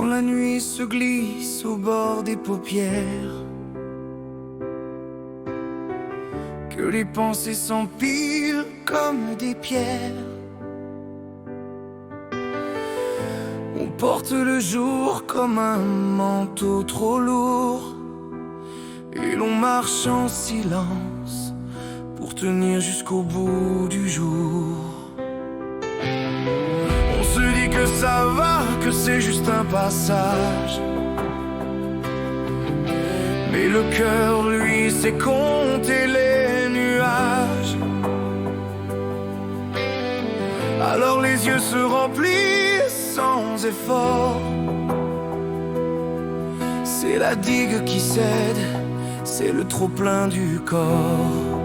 quand la nuit se glisse au bord des paupières, que les pensées s'empilent comme des pierres. On porte le jour comme un manteau trop lourd, et l'on marche en silence pour tenir jusqu'au bout du jour. On se dit que ça va, que c'est juste un passage, mais le cœur, lui, sait compter les nuages. Alors les yeux se remplissent sans effort. C'est la digue qui cède, c'est le trop-plein du corps.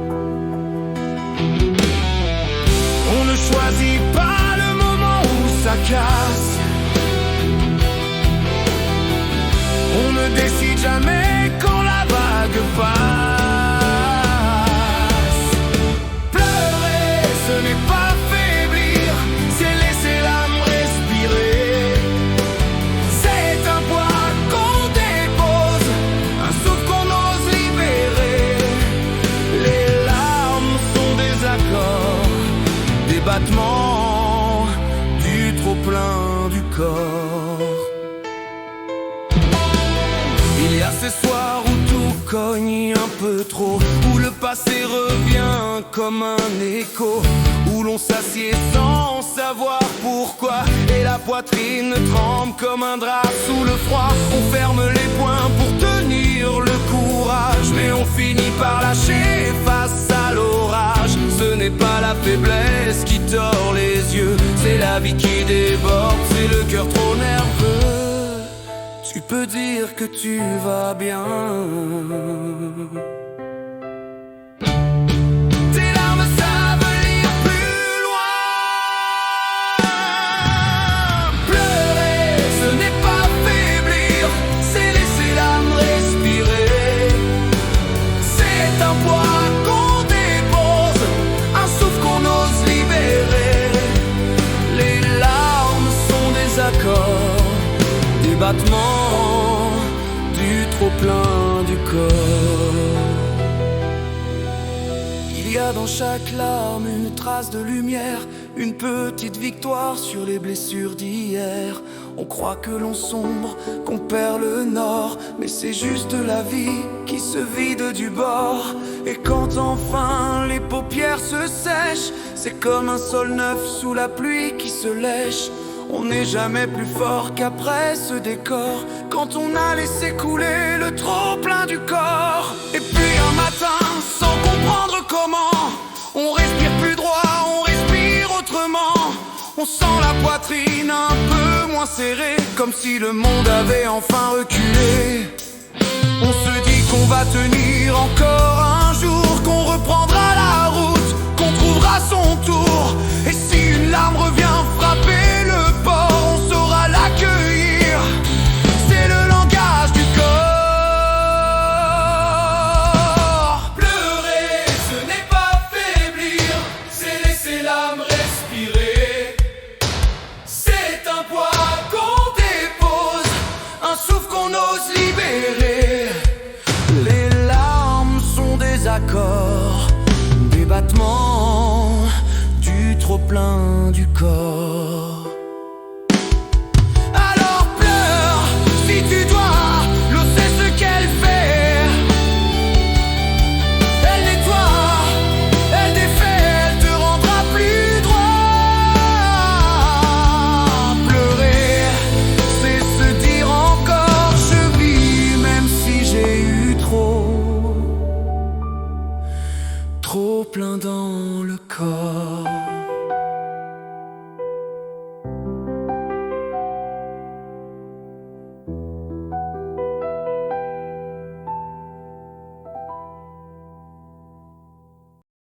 On ne choisit pas le moment où ça casse. On ne décide jamais quand la vague passe. Pleurer, ce n'est pas faiblir, c'est laisser l'âme respirer. C'est un poids qu'on dépose, un souffle qu'on ose libérer. Les larmes sont des accords, des battements du trop-plein du corps. Il y a ces soirs où tout cogne un peu trop, où le passé revient comme un écho, où l'on s'assied sans savoir pourquoi, et la poitrine tremble comme un drap sous le froid. On ferme les poings pour tenir le courage, mais on finit par lâcher face à l'orage. Ce n'est pas la faiblesse qui tord les yeux, c'est la vie qui déborde, c'est le cœur trop nerveux. Tu peux dire que tu vas bien. Tes larmes savent lire plus loin. Pleurer, ce n'est pas faiblir, c'est laisser l'âme respirer. C'est un poids qu'on dépose, un souffle qu'on ose libérer. Les larmes sont des accords, des battements du trop-plein du corps. Il y a dans chaque larme une trace de lumière, une petite victoire sur les blessures d'hier. On croit que l'on sombre, qu'on perd le nord, mais c'est juste la vie qui se vide du bord. Et quand enfin les paupières se sèchent, c'est comme un sol neuf sous la pluie qui se lèche. On n'est jamais plus fort qu'après ce décor, quand on a laissé couler le trop-plein du corps. Et puis un matin, sans comprendre comment, on respire plus droit, on respire autrement. On sent la poitrine un peu moins serrée, comme si le monde avait enfin reculé. On se dit qu'on va tenir encore un jour, qu'on reprendra la route, qu'on trouvera son tour. Et si une larme revient frapper le port, on saura l'accueillir. C'est le langage du corps. Pleurer, ce n'est pas faiblir, c'est laisser l'âme respirer. C'est un poids qu'on dépose, un souffle qu'on ose libérer. Les larmes sont des accords, des battements du trop-plein du corps. Alors pleure si tu dois, l'eau sait ce qu'elle fait. Elle nettoie, elle défait, elle te rendra plus droit. Pleurer, c'est se dire encore je vis, même si j'ai eu trop plein dans le corps.